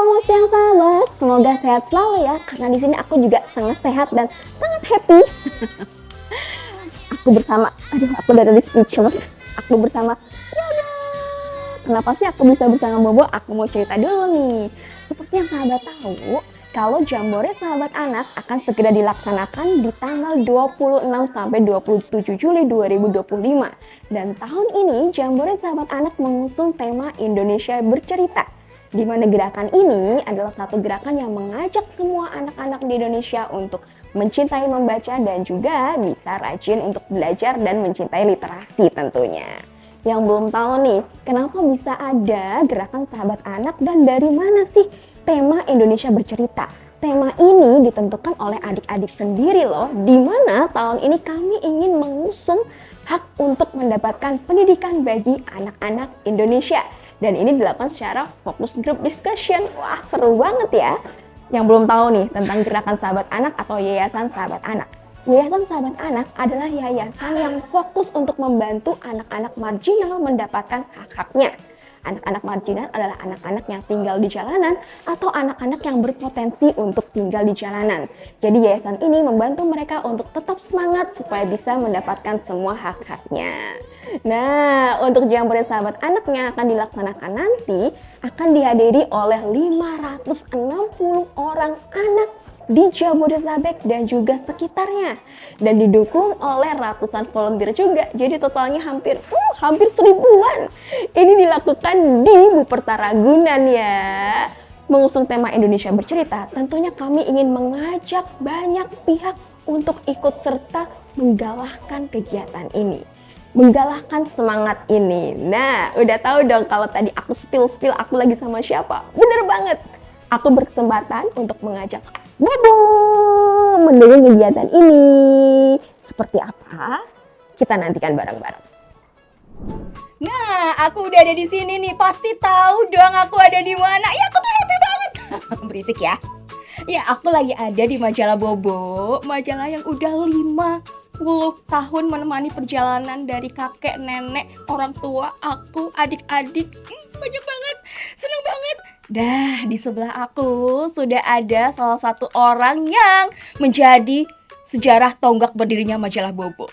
Selamat siang sahabat, semoga sehat selalu ya. Karena di sini aku juga sangat sehat dan sangat happy. Aku udah dari speechless. Aku bersama Yoga. Kenapa sih aku bisa bersama Bobo? Aku mau cerita dulu nih. Seperti yang sahabat tahu, kalau Jambore Sahabat Anak akan segera dilaksanakan di tanggal 26 sampai 27 Juli 2025. Dan tahun ini Jambore Sahabat Anak mengusung tema Indonesia Bercerita, di mana gerakan ini adalah satu gerakan yang mengajak semua anak-anak di Indonesia untuk mencintai membaca dan juga bisa rajin untuk belajar dan mencintai literasi tentunya. Yang belum tahu nih, kenapa bisa ada gerakan Sahabat Anak dan dari mana sih tema Indonesia Bercerita? Tema ini ditentukan oleh adik-adik sendiri loh, di mana tahun ini kami ingin mengusung hak untuk mendapatkan pendidikan bagi anak-anak Indonesia. Dan ini dilakukan secara fokus group discussion. Wah, seru banget ya. Yang belum tahu nih tentang gerakan Sahabat Anak atau Yayasan Sahabat Anak. Yayasan Sahabat Anak adalah yayasan yang fokus untuk membantu anak-anak marginal mendapatkan hak-haknya. Anak-anak marginal adalah anak-anak yang tinggal di jalanan atau anak-anak yang berpotensi untuk tinggal di jalanan. Jadi yayasan ini membantu mereka untuk tetap semangat supaya bisa mendapatkan semua hak-haknya. Nah, untuk Jambore Sahabat Anak yang akan dilaksanakan nanti akan dihadiri oleh 560 orang anak di Jabodetabek dan juga sekitarnya, dan didukung oleh ratusan volunteer juga. Jadi totalnya hampir 1000-an. Ini dilakukan di Buperta Ragunan ya. Mengusung tema Indonesia Bercerita, tentunya kami ingin mengajak banyak pihak untuk ikut serta menggalakkan kegiatan ini, menggalakkan semangat ini. Nah, udah tahu dong kalau tadi aku spill aku lagi sama siapa? Bener banget. Aku berkesempatan untuk mengajak Bobo mendukung kegiatan ini. Seperti apa? Kita nantikan bareng-bareng. Nah, aku udah ada di sini nih. Pasti tahu dong aku ada di mana. Ya, aku tuh happy banget. Berisik ya. Ya, aku lagi ada di majalah Bobo. Majalah yang udah 50 tahun menemani perjalanan dari kakek, nenek, orang tua, aku, adik-adik. Banyak banget. Seneng banget. Dah, di sebelah aku sudah ada salah satu orang yang menjadi sejarah tonggak berdirinya majalah Bobo.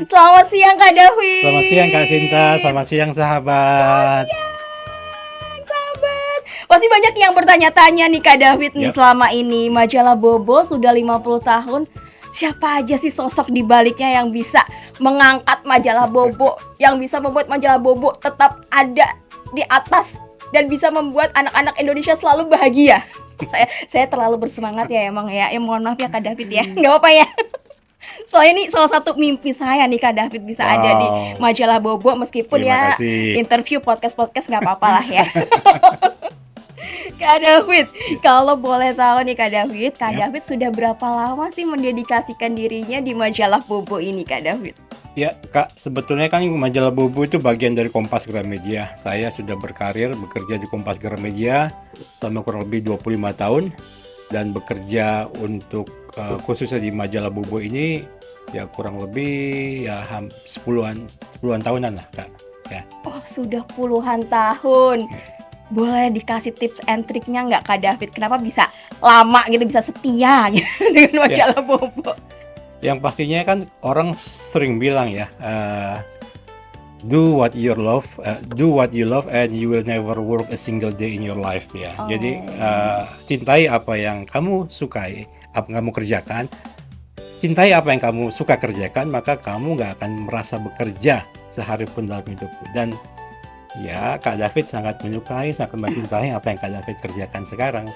Selamat siang Kak David. Selamat siang Kak Sinta, selamat siang sahabat. Sahabat. Pasti banyak yang bertanya-tanya nih Kak David nih selama ini majalah Bobo sudah 50 tahun. Siapa aja sih sosok di baliknya yang bisa mengangkat majalah Bobo, yang bisa membuat majalah Bobo tetap ada di atas dan bisa membuat anak-anak Indonesia selalu bahagia. Saya terlalu bersemangat ya emang ya. Mohon maaf ya Kak David ya. Nggak apa-apa ya. Soalnya ini salah satu mimpi saya nih Kak David bisa ada di majalah Bobo, meskipun Terima ya kasih. interview podcast nggak apa-apa lah ya. Kak David, kalau boleh tahu nih Kak David sudah berapa lama sih mendedikasikan dirinya di majalah Bobo ini Kak David? Ya Kak, sebetulnya kan majalah Bobo itu bagian dari Kompas Gramedia. Saya sudah bekerja di Kompas Gramedia selama kurang lebih 25 tahun. Dan bekerja untuk khususnya di majalah Bobo ini ya kurang lebih ya 10-an tahunan lah Kak. Ya. Oh, sudah puluhan tahun. Boleh dikasih tips and triknya nggak Kak David? Kenapa bisa lama gitu, bisa setia gitu dengan majalah Bobo? Yang pastinya kan orang sering bilang ya, do what you love and you will never work a single day in your life ya. Jadi cintai apa yang kamu sukai, apa yang kamu kerjakan. Cintai apa yang kamu suka kerjakan, maka kamu nggak akan merasa bekerja sehari pun dalam hidup. Dan ya Kak David sangat mencintai apa yang Kak David kerjakan sekarang.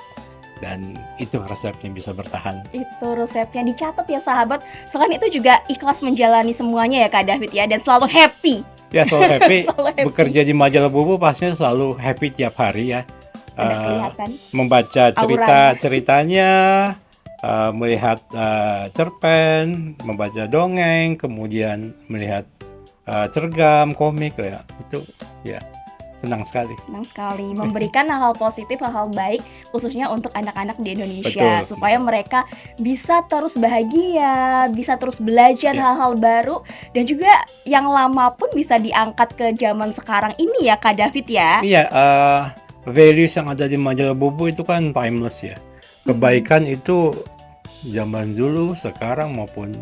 Dan itu resepnya bisa bertahan. Itu resepnya dicatat ya sahabat. Selain itu juga ikhlas menjalani semuanya ya Kak David ya, dan selalu happy. Ya selalu happy. Selalu happy. Bekerja di majalah Bobo pastinya selalu happy tiap hari ya. Kelihatan. Membaca ceritanya, melihat cerpen, membaca dongeng, kemudian melihat cergam, komik ya. Itu ya senang sekali memberikan hal-hal positif, hal-hal baik khususnya untuk anak-anak di Indonesia. Betul. Supaya mereka bisa terus bahagia, bisa terus belajar hal-hal baru, dan juga yang lama pun bisa diangkat ke zaman sekarang ini ya Kak David ya. Iya, values yang ada di majalah Bobo itu kan timeless ya. Kebaikan itu zaman dulu, sekarang maupun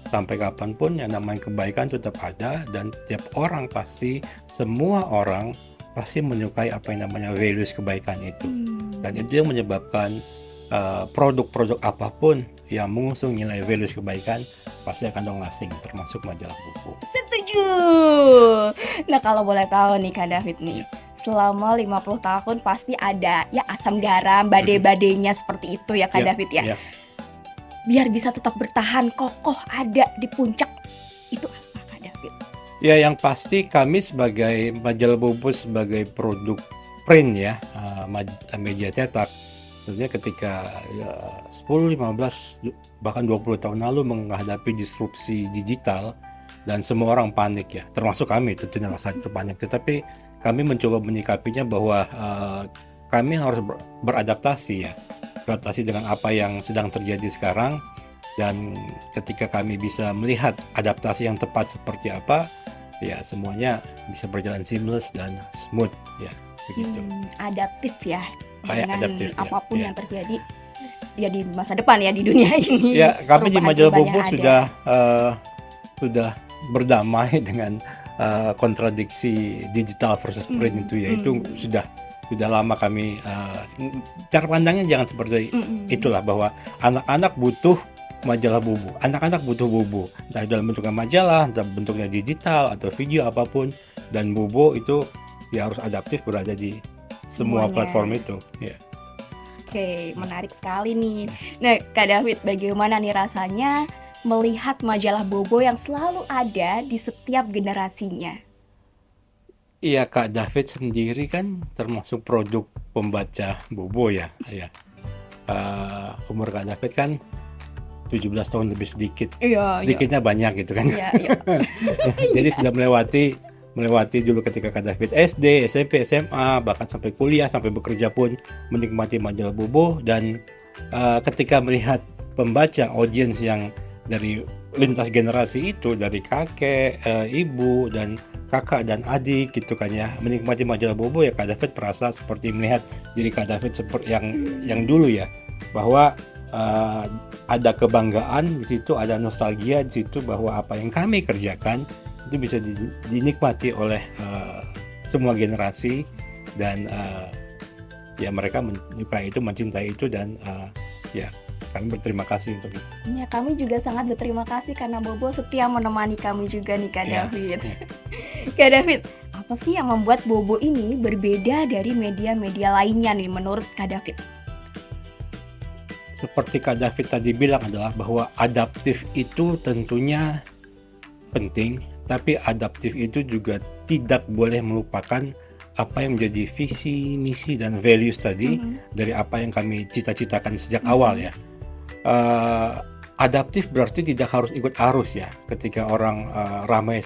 sampai kapanpun yang namanya kebaikan tetap ada, dan setiap orang pasti, semua orang pasti menyukai apa yang namanya values kebaikan itu. Dan itu yang menyebabkan produk-produk apapun yang mengusung nilai values kebaikan pasti akan long lasting, termasuk majalah Bobo. Setuju. Nah, kalau boleh tahu nih Kak David nih, selama 50 tahun pasti ada ya asam garam, badai-badainya seperti itu ya Kak David ya. Biar bisa tetap bertahan kokoh ada di puncak, itu apa Kak David? Ya, yang pasti kami sebagai majalah Bobo sebagai produk print ya, media cetak, tentunya ketika 10, 15, bahkan 20 tahun lalu menghadapi disrupsi digital dan semua orang panik ya, termasuk kami tentunya satu panik, tetapi kami mencoba menyikapinya bahwa kami harus beradaptasi ya, beradaptasi dengan apa yang sedang terjadi sekarang, dan ketika kami bisa melihat adaptasi yang tepat seperti apa, ya semuanya bisa berjalan seamless dan smooth ya, begitu. Adaptif ya, dengan Adaptif, ya, apapun ya. yang terjadi ya di masa depan ya, di dunia ini. Ya, kami di majalah Bobo Perubahan-perubahan yang sudah berdamai dengan kontradiksi digital versus print itu ya. Itu sudah lama kami, cara pandangnya jangan seperti itulah, bahwa anak-anak butuh majalah Bobo, anak-anak butuh Bobo, entah dalam bentuknya majalah, entah bentuknya digital atau video apapun, dan Bobo itu ya harus adaptif berada di semua Semuanya. platform itu ya. Oke, menarik sekali nih. Nah, Kak David, bagaimana nih rasanya melihat majalah Bobo yang selalu ada di setiap generasinya? Iya, Kak David sendiri kan termasuk produk pembaca Bobo ya. Umur Kak David kan 17 tahun lebih sedikit. Sedikitnya banyak gitu kan. Iya. Jadi sudah melewati dulu ketika Kak David SD, SMP, SMA, bahkan sampai kuliah, sampai bekerja pun menikmati majalah Bobo. Dan ketika melihat pembaca, audiens yang dari lintas generasi itu, dari kakek, ibu, dan kakak dan adik gitu kan ya, menikmati majalah Bobo, ya Kak David merasa seperti melihat diri Kak David seperti yang dulu ya, bahwa ada kebanggaan di situ, ada nostalgia di situ, bahwa apa yang kami kerjakan itu bisa dinikmati oleh semua generasi, dan ya mereka menyukai itu, mencintai itu, dan ya kami berterima kasih untuk itu. Ya, kami juga sangat berterima kasih karena Bobo setia menemani kami juga nih Kak David. Kak David, apa sih yang membuat Bobo ini berbeda dari media-media lainnya nih menurut Kak David? Seperti Kak David tadi bilang adalah bahwa adaptif itu tentunya penting, tapi adaptif itu juga tidak boleh melupakan apa yang menjadi visi, misi, dan values tadi dari apa yang kami cita-citakan sejak awal ya. Adaptif berarti tidak harus ikut arus ya. Ketika orang ramai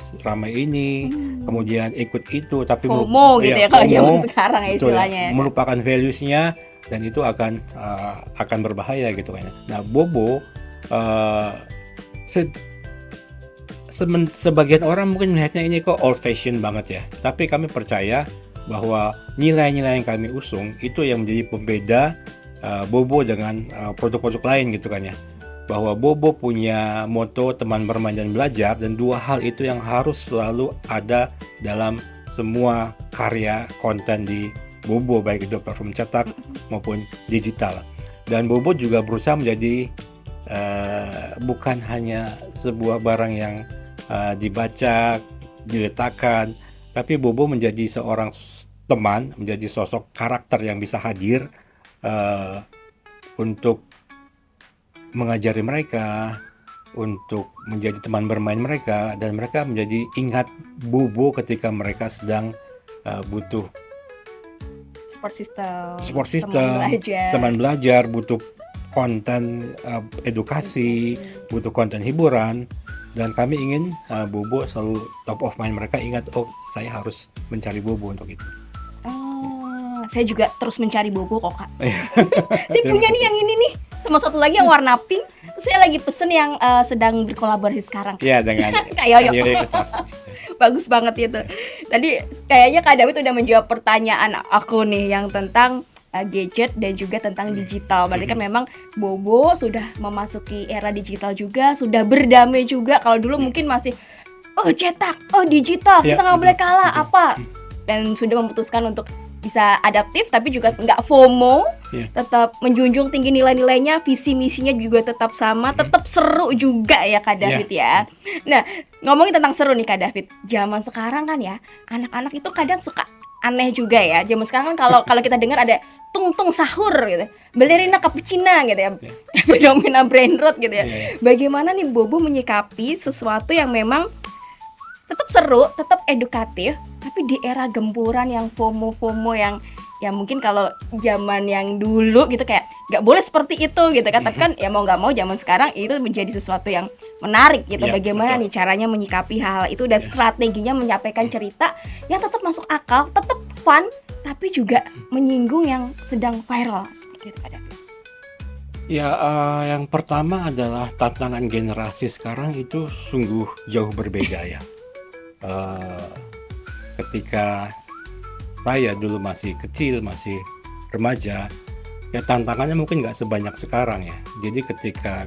ini, kemudian ikut itu, tapi FOMO gitu ya kalau zaman sekarang ya betul, istilahnya. melupakan valuesnya, dan itu akan berbahaya gitu kan. Nah, Bobo sebagian orang mungkin melihatnya ini kok old fashion banget ya. Tapi kami percaya bahwa nilai-nilai yang kami usung itu yang menjadi pembeda Bobo dengan produk-produk lain gitu kan ya. Bahwa Bobo punya moto teman bermain dan belajar, dan dua hal itu yang harus selalu ada dalam semua karya konten di Bobo, baik itu platform cetak maupun digital. Dan Bobo juga berusaha menjadi bukan hanya sebuah barang yang dibaca, diletakkan, tapi Bobo menjadi seorang teman, menjadi sosok karakter yang bisa hadir untuk mengajari mereka, untuk menjadi teman bermain mereka, dan mereka menjadi ingat Bobo ketika mereka sedang butuh support system, teman belajar, butuh konten edukasi, butuh konten hiburan. Dan kami ingin Bobo selalu top of mind mereka, ingat, oh saya harus mencari Bobo untuk itu. Saya juga terus mencari Bobo kok Kak. Saya punya nih yang ini nih, sama satu lagi yang warna pink. Terus saya lagi pesen yang sedang berkolaborasi sekarang. Iya, dengan Kak Yoyo. Bagus banget itu. Tadi kayaknya Kak David udah menjawab pertanyaan aku nih yang tentang gadget dan juga tentang digital. Berarti kan memang Bobo sudah memasuki era digital juga, sudah berdamai juga. Kalau dulu mungkin masih cetak, digital, Ya, kita nggak boleh kalah betul. apa. Dan sudah memutuskan untuk bisa adaptif tapi juga nggak FOMO, Ya. tetap menjunjung tinggi nilai-nilainya, visi misinya juga tetap sama, tetap seru juga ya Kak David ya. Nah, ngomongin tentang seru nih Kak David, zaman sekarang kan ya, anak-anak itu kadang suka aneh juga ya. Zaman sekarang kan kalau kita dengar ada tung sahur gitu, balerina cappuccina gitu ya, fenomena brain rot gitu ya. Ya, ya. Bagaimana nih Bobo menyikapi sesuatu yang memang tetap seru, tetap edukatif, tapi di era gempuran yang FOMO yang ya mungkin kalau zaman yang dulu gitu kayak nggak boleh seperti itu gitu kan, tapi kan ya mau nggak mau zaman sekarang itu menjadi sesuatu yang menarik gitu. Ya, Bagaimana betul. nih caranya menyikapi hal itu dan strateginya menyampaikan cerita yang tetap masuk akal, tetap fun, tapi juga menyinggung yang sedang viral seperti itu Kak David. Ya, yang pertama adalah tantangan generasi sekarang itu sungguh jauh berbeda ya. Ketika saya dulu masih kecil, masih remaja, ya tantangannya mungkin nggak sebanyak sekarang ya. Jadi ketika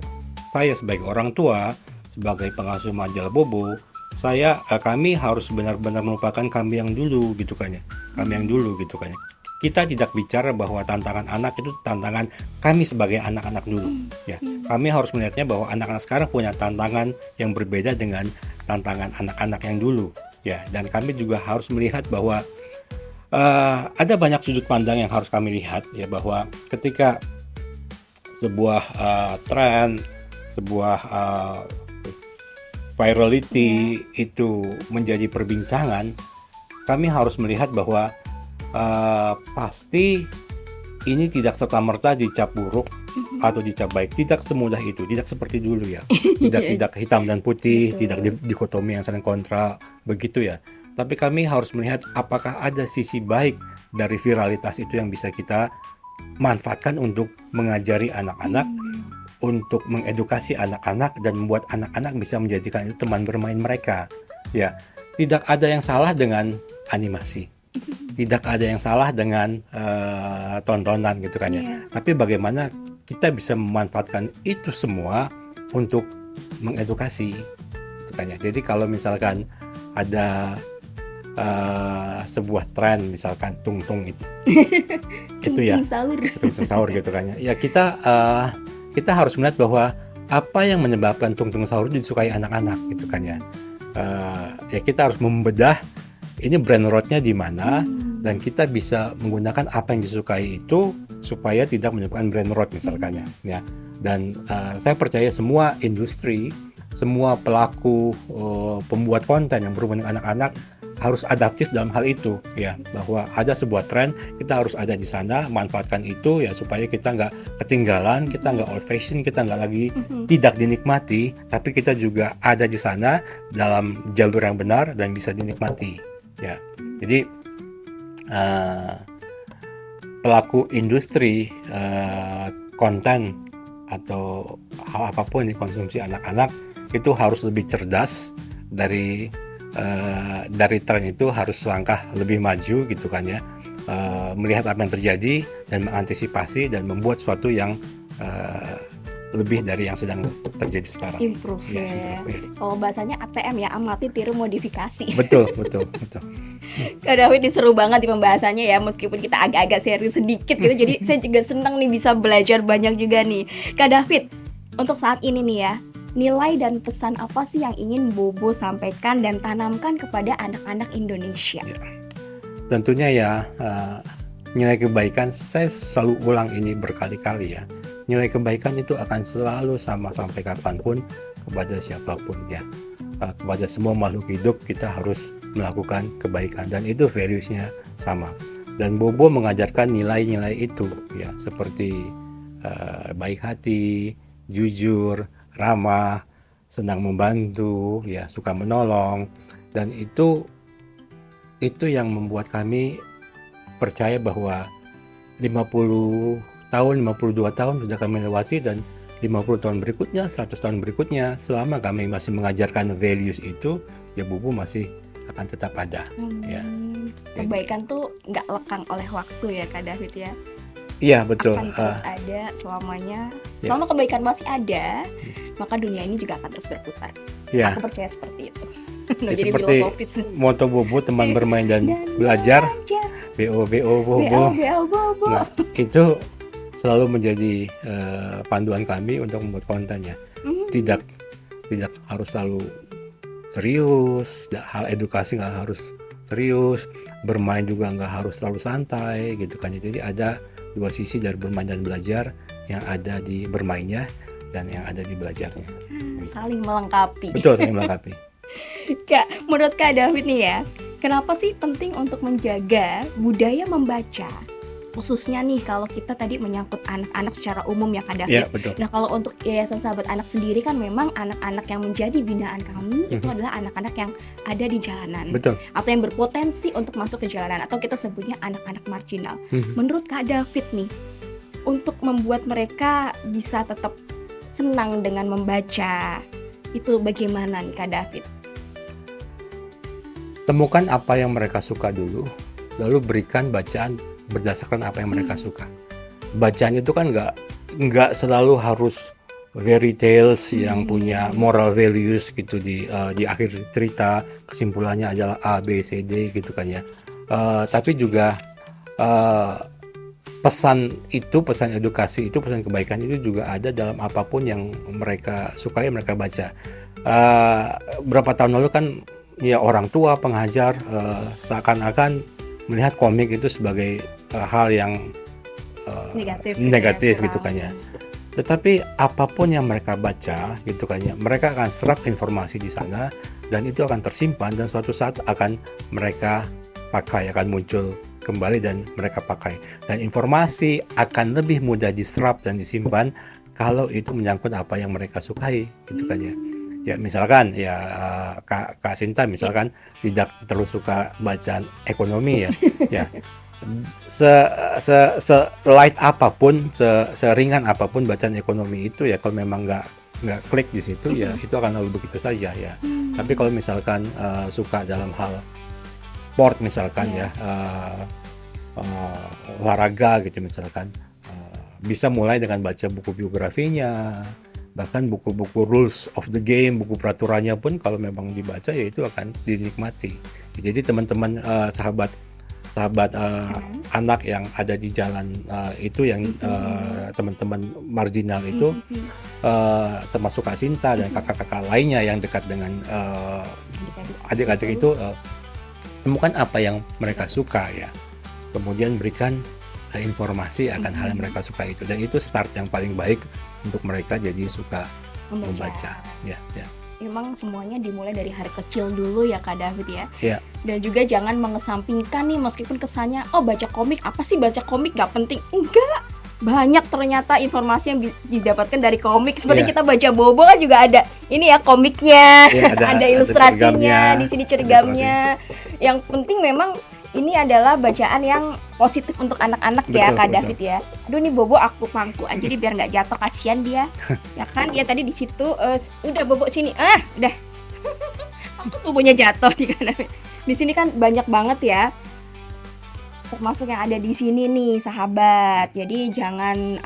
saya sebagai orang tua, sebagai pengasuh majalah Bobo, kami harus benar-benar melupakan kami yang dulu gitu kan ya. Kami yang dulu gitu kan ya. Kita tidak bicara bahwa tantangan anak itu tantangan kami sebagai anak-anak dulu ya. Kami harus melihatnya bahwa anak-anak sekarang punya tantangan yang berbeda dengan tantangan anak-anak yang dulu ya. Dan kami juga harus melihat bahwa ada banyak sudut pandang yang harus kami lihat ya, bahwa ketika sebuah tren, sebuah virality itu menjadi perbincangan, kami harus melihat bahwa pasti ini tidak serta-merta dicap buruk atau dicap baik. Tidak semudah itu, tidak seperti dulu ya. Tidak hitam dan putih, tidak dikotomi yang saling kontra begitu ya. Tapi kami harus melihat apakah ada sisi baik dari viralitas itu yang bisa kita manfaatkan untuk mengajari anak-anak, untuk mengedukasi anak-anak dan membuat anak-anak bisa menjadikan itu teman bermain mereka. Ya, tidak ada yang salah dengan animasi. Tidak ada yang salah dengan tontonan gitu kan ya. Tapi bagaimana kita bisa memanfaatkan itu semua untuk mengedukasi gitu kan ya. Jadi kalau misalkan ada sebuah tren misalkan tung-tung itu ya, tung-tung sahur gitu kan ya. Ya kita harus melihat bahwa apa yang menyebabkan tung-tung sahur itu disukai anak-anak gitu kan ya. Ya kita harus membedah ini brand roadnya di mana, dan kita bisa menggunakan apa yang disukai itu supaya tidak menyebabkan brand road misalkan ya. Dan saya percaya semua industri, semua pelaku pembuat konten yang berhubungan dengan anak-anak harus adaptif dalam hal itu ya, bahwa ada sebuah tren, kita harus ada di sana, manfaatkan itu ya supaya kita nggak ketinggalan, kita nggak old fashion, kita nggak lagi tidak dinikmati, tapi kita juga ada di sana dalam jalur yang benar dan bisa dinikmati ya. Jadi pelaku industri konten atau hal apapun yang dikonsumsi anak-anak itu harus lebih cerdas dari tren itu, harus langkah lebih maju gitu kan ya, melihat apa yang terjadi dan mengantisipasi dan membuat sesuatu yang lebih dari yang sedang terjadi sekarang. Improve ya. Kalau bahasanya ATM ya, amati tiru modifikasi. Betul. Kak David ini seru banget di pembahasannya ya, meskipun kita agak-agak serius sedikit gitu. Jadi saya juga senang nih bisa belajar banyak juga nih. Kak David, untuk saat ini nih ya, nilai dan pesan apa sih yang ingin Bobo sampaikan dan tanamkan kepada anak-anak Indonesia? Ya. Tentunya ya, nilai kebaikan, saya selalu ulang ini berkali-kali ya. Nilai kebaikan itu akan selalu sama sampai kapanpun kepada siapapun ya. Kepada semua makhluk hidup kita harus melakukan kebaikan dan itu values-nya sama. Dan Bobo mengajarkan nilai-nilai itu ya, seperti baik hati, jujur, ramah, senang membantu, ya suka menolong, dan itu yang membuat kami percaya bahwa 50 tahun, 52 tahun sudah kami lewati, dan 50 tahun berikutnya, 100 tahun berikutnya, selama kami masih mengajarkan values itu, ya Bobo masih akan tetap ada. Ya. Kebaikan tuh nggak lekang oleh waktu ya Kak David ya. Iya betul. Akan terus ada selamanya. Ya. Selama kebaikan masih ada, maka dunia ini juga akan terus berputar. Ya. Aku percaya seperti itu. Ya, Jadi seperti filosofis. moto Bobo, teman bermain dan belajar. BO Bobo. Bobo. Nah, itu selalu menjadi panduan kami untuk membuat kontennya. Tidak harus selalu serius, hal edukasi nggak harus serius, bermain juga nggak harus terlalu santai gitu kan. Jadi ada dua sisi dari bermain dan belajar, yang ada di bermainnya dan yang ada di belajarnya. Saling melengkapi. Betul, saling melengkapi. Kak, menurut Kak David nih ya, kenapa sih penting untuk menjaga budaya membaca? Khususnya nih kalau kita tadi menyangkut anak-anak secara umum ya Kak David. Iya, betul. Nah kalau untuk Yayasan Sahabat Anak sendiri kan memang anak-anak yang menjadi binaan kami itu adalah anak-anak yang ada di jalanan. Betul. Atau yang berpotensi untuk masuk ke jalanan, atau kita sebutnya anak-anak marginal. Menurut Kak David nih, untuk membuat mereka bisa tetap senang dengan membaca, itu bagaimana nih Kak David? Temukan apa yang mereka suka dulu, lalu berikan bacaan berdasarkan apa yang mereka suka. Bacaan itu kan nggak selalu harus fairy tales yang punya moral values gitu di akhir cerita kesimpulannya adalah A, B, C, D gitu kan ya. Tapi juga pesan edukasi itu, pesan kebaikan itu juga ada dalam apapun yang mereka sukai, mereka baca. Berapa tahun lalu kan ya orang tua, pengajar seakan-akan melihat komik itu sebagai hal yang negatif gitu kan ya. Tetapi apapun yang mereka baca gitu kan ya, mereka akan serap informasi di sana dan itu akan tersimpan dan suatu saat akan mereka pakai, akan muncul kembali dan mereka pakai. Dan informasi akan lebih mudah diserap dan disimpan kalau itu menyangkut apa yang mereka sukai gitu kan ya. Ya misalkan ya Kak Sinta misalkan tidak terlalu suka bacaan ekonomi ya. Ya. Light apapun, seringan apapun bacaan ekonomi itu ya, kalau memang nggak klik di situ ya itu akan lalu begitu saja ya. Tapi kalau misalkan suka dalam hal sport misalkan ya, olahraga gitu misalkan, bisa mulai dengan baca buku biografinya, bahkan buku-buku rules of the game, buku peraturannya pun kalau memang dibaca ya itu akan dinikmati. Jadi teman-teman sahabat anak yang ada di jalan itu yang teman-teman marginal itu, termasuk Kak Sinta dan kakak-kakak lainnya yang dekat dengan adik-adik itu, temukan apa yang mereka suka ya, kemudian berikan informasi akan hal yang mereka suka itu, dan itu start yang paling baik untuk mereka jadi suka membaca. Ya. Memang semuanya dimulai dari hari kecil dulu ya Kak David ya. Iya. Dan juga jangan mengesampingkan nih, meskipun kesannya baca komik, apa sih baca komik gak penting. Enggak, banyak ternyata informasi yang didapatkan dari komik. Seperti kita baca Bobo kan juga ada ini ya komiknya, ada ilustrasinya, di sini cerigamnya. Yang penting memang ini adalah bacaan yang positif untuk anak-anak ya Kak David ya. Aduh nih Bobo aku pangku aja nih biar nggak jatuh, kasihan dia. Ya kan, ya tadi di situ udah Bobo sini. Udah. Aku tubuhnya jatuh di Kak David. Di sini kan banyak banget ya. Termasuk yang ada di sini nih sahabat. Jadi jangan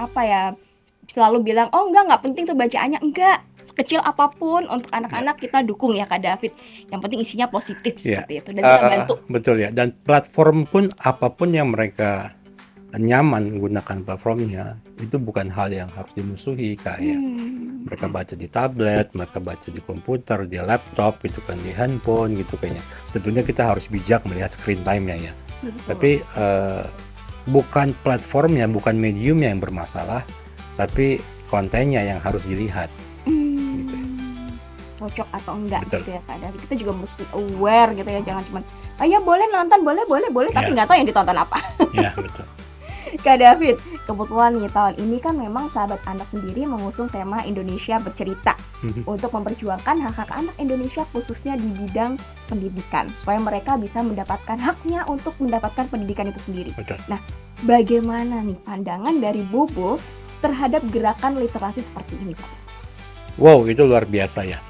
selalu bilang enggak penting tuh bacaannya. Enggak, sekecil apapun untuk anak-anak kita dukung ya Kak David. Yang penting isinya positif seperti itu dan kita bantu. Betul ya. Dan platform pun apapun yang mereka nyaman menggunakan platformnya, itu bukan hal yang harus dimusuhi Kak ya. Mereka baca di tablet, mereka baca di komputer, di laptop gitu kan, di handphone gitu kayaknya. Tentunya kita harus bijak melihat screen time-nya ya. Tapi bukan platformnya, bukan mediumnya yang bermasalah, tapi kontennya yang harus dilihat. Gitu. Cocok atau enggak. Betul. Gitu ya Kak David. Kita juga mesti aware gitu ya, jangan cuma ya boleh nonton, boleh tapi nggak tahu yang ditonton apa. Ya betul. Kak David, kebetulan nih tahun ini kan memang Sahabat Anak sendiri mengusung tema Indonesia Bercerita untuk memperjuangkan hak-hak anak Indonesia khususnya di bidang pendidikan supaya mereka bisa mendapatkan haknya untuk mendapatkan pendidikan itu sendiri. Betul. Nah, bagaimana nih pandangan dari Bobo terhadap gerakan literasi seperti ini Pak? Wow, itu luar biasa ya.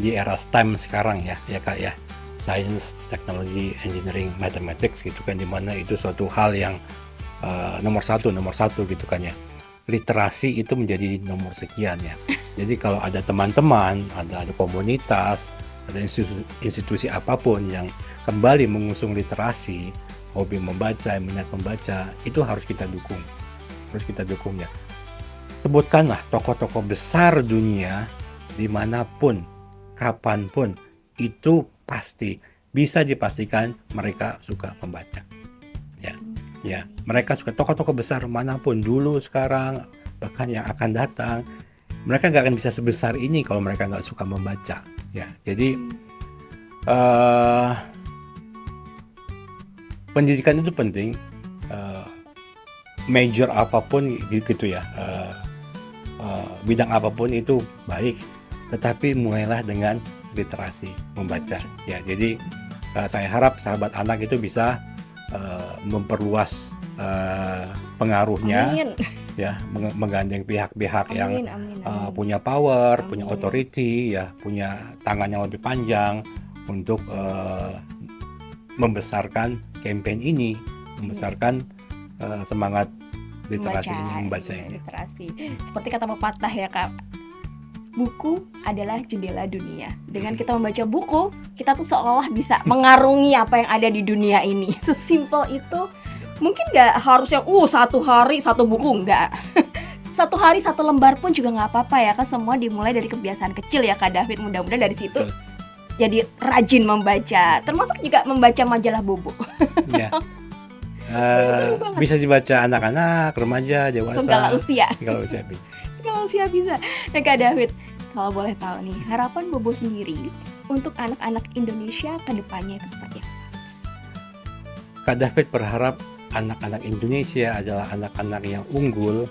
di era STEM sekarang ya Kak ya, Science, Technology, Engineering, Mathematics gitu kan, dimana itu suatu hal yang nomor satu gitu kan ya. Literasi itu menjadi nomor sekian ya. Jadi kalau ada teman-teman, ada komunitas, ada institusi apapun yang kembali mengusung literasi, hobi membaca, minat membaca, itu harus kita dukung ya. Sebutkanlah tokoh-tokoh besar dunia dimanapun, kapanpun, itu pasti bisa dipastikan mereka suka membaca. Ya, mereka suka, tokoh-tokoh besar manapun, dulu, sekarang, bahkan yang akan datang, mereka nggak akan bisa sebesar ini kalau mereka nggak suka membaca. Ya, jadi pendidikan itu penting, major apapun gitu ya, bidang apapun itu baik, tetapi mulailah dengan literasi membaca. Ya, jadi saya harap sahabat anak itu bisa memperluas pengaruhnya. Amin. Ya, menggandeng pihak-pihak yang Amin. punya power, Amin. punya authority, ya, punya tangan yang lebih panjang untuk membesarkan campaign ini, membesarkan semangat literasi membaca ini. Literasi. Seperti kata pepatah ya Kak, buku adalah jendela dunia. Dengan kita membaca buku, kita tuh seolah bisa mengarungi apa yang ada di dunia ini. Sesimpel itu. Mungkin nggak harus yang satu hari satu buku, nggak. Satu hari satu lembar pun juga nggak apa-apa ya kan. Semua dimulai dari kebiasaan kecil ya Kak David. Mudah-mudahan dari situ jadi rajin membaca. Termasuk juga membaca majalah Bobo. Ya. Bisa dibaca anak-anak, remaja, dewasa, segala usia. Segala usia bisa. Nah Kak David, kalau boleh tahu nih, harapan Bobo sendiri untuk anak-anak Indonesia ke depannya itu seperti apa? Kak David berharap anak-anak Indonesia adalah anak-anak yang unggul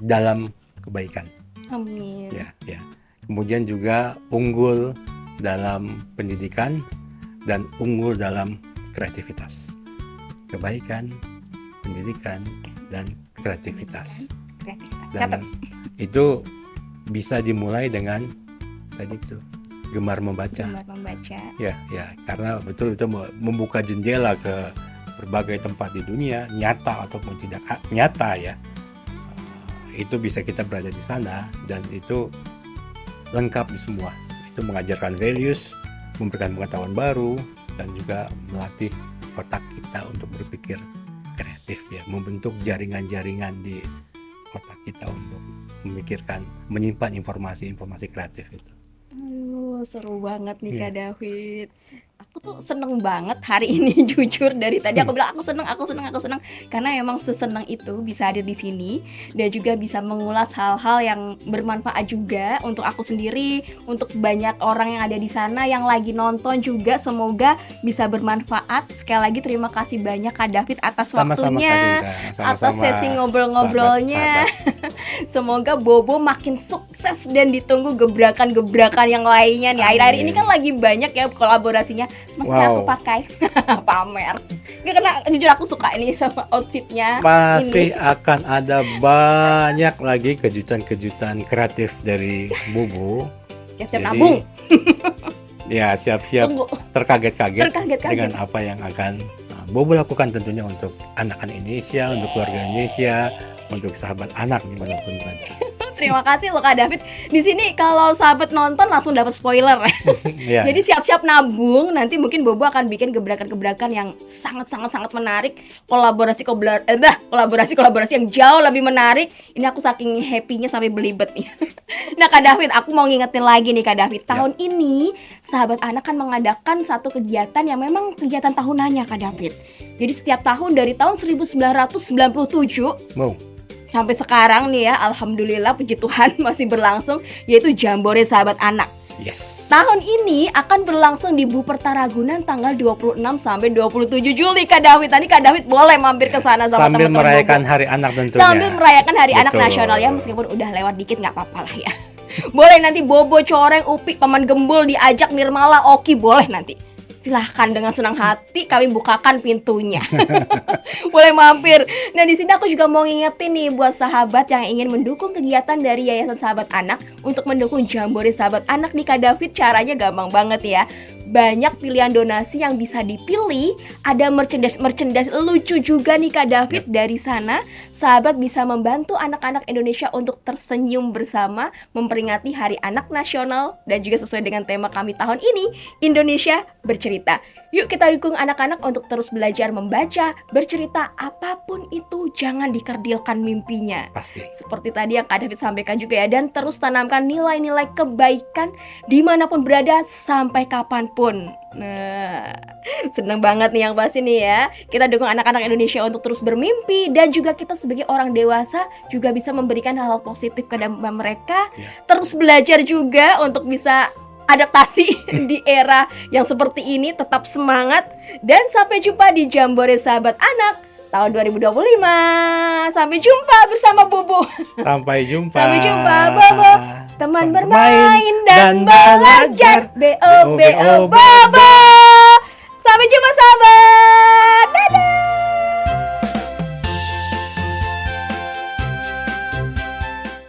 dalam kebaikan. Amin. Ya. Kemudian juga unggul dalam pendidikan dan unggul dalam kreativitas. Kebaikan, pendidikan, dan kreativitas. Dan itu bisa dimulai dengan tadi itu gemar membaca. Ya, karena betul itu membuka jendela ke berbagai tempat di dunia, nyata ataupun tidak nyata ya. Itu bisa kita berada di sana dan itu lengkap di semua. Itu mengajarkan values, memberikan pengetahuan baru, dan juga melatih otak kita untuk berpikir kreatif ya, membentuk jaringan-jaringan di otak kita untuk memikirkan, menyimpan informasi-informasi kreatif itu. Seru banget nih Kak David. Aku tuh seneng banget hari ini jujur, dari tadi aku bilang aku seneng karena emang seseneng itu bisa hadir di sini dan juga bisa mengulas hal-hal yang bermanfaat juga untuk aku sendiri, untuk banyak orang yang ada di sana yang lagi nonton juga. Semoga bisa bermanfaat. Sekali lagi terima kasih banyak Kak David atas waktunya, atas sesi ngobrol-ngobrolnya. Semoga Bobo makin sukses dan ditunggu gebrakan-gebrakan yang lainnya nih. Akhir-akhir ini kan lagi banyak ya kolaborasinya. Makanya aku pakai pamer. Gak, karena jujur aku suka ini sama outfitnya. Masih akan ada banyak lagi kejutan-kejutan kreatif dari Bobo. Siap-siap nabung. Ya, siap-siap terkaget-kaget dengan apa yang akan Bobo lakukan tentunya untuk anak-anak Indonesia, untuk keluarga Indonesia, untuk sahabat anak dimanapun berada. Terima kasih loh Kak David. Di sini kalau sahabat nonton langsung dapat spoiler. Ya. Jadi siap-siap nabung. Nanti mungkin Bobo akan bikin gebrakan-gebrakan yang sangat menarik. Kolaborasi yang jauh lebih menarik. Ini aku saking happy-nya sampai belibet nih. Nah Kak David, aku mau ngingetin lagi nih Kak David. Tahun ini sahabat anak kan mengadakan satu kegiatan yang memang kegiatan tahunannya Kak David. Jadi setiap tahun dari tahun 1997 sampai sekarang nih ya, alhamdulillah puji Tuhan masih berlangsung, yaitu Jambore Sahabat Anak. Yes. Tahun ini akan berlangsung di Buperta Ragunan tanggal 26 sampai 27 Juli Kak David. Tadi Kak David boleh mampir ke sana sama teman-teman sambil merayakan Bobo. Hari Anak tentunya. Sambil merayakan Hari Anak Nasional ya, meskipun udah lewat dikit nggak apa-apa lah ya. Boleh nanti Bobo, Coreng, Upik, Paman Gembul diajak, Nirmala, Oki boleh nanti. silahkan dengan senang hati kami bukakan pintunya. Boleh mampir. Nah, di sini aku juga mau ngingetin nih buat sahabat yang ingin mendukung kegiatan dari Yayasan Sahabat Anak untuk mendukung Jambore Sahabat Anak nih Kak David, caranya gampang banget ya. Banyak pilihan donasi yang bisa dipilih. Ada merchandise lucu juga nih Kak David. Dari sana sahabat bisa membantu anak-anak Indonesia untuk tersenyum bersama memperingati Hari Anak Nasional. Dan juga sesuai dengan tema kami tahun ini, Indonesia Bercerita. Yuk kita dukung anak-anak untuk terus belajar membaca, bercerita, apapun itu jangan dikerdilkan mimpinya. Pasti. Seperti tadi yang Kak David sampaikan juga ya. Dan terus tanamkan nilai-nilai kebaikan dimanapun berada sampai kapanpun. Nah, seneng banget nih yang pasti nih ya. Kita dukung anak-anak Indonesia untuk terus bermimpi. Dan juga kita sebagai orang dewasa juga bisa memberikan hal-hal positif ke dalam mereka. Terus belajar juga untuk bisa adaptasi di era yang seperti ini. Tetap semangat. Dan sampai jumpa di Jambore Sahabat Anak tahun 2025. Sampai jumpa bersama Bobo. Sampai jumpa. Sampai jumpa, Bobo. Teman bermain dan belajar. B-O-B-O, Bobo.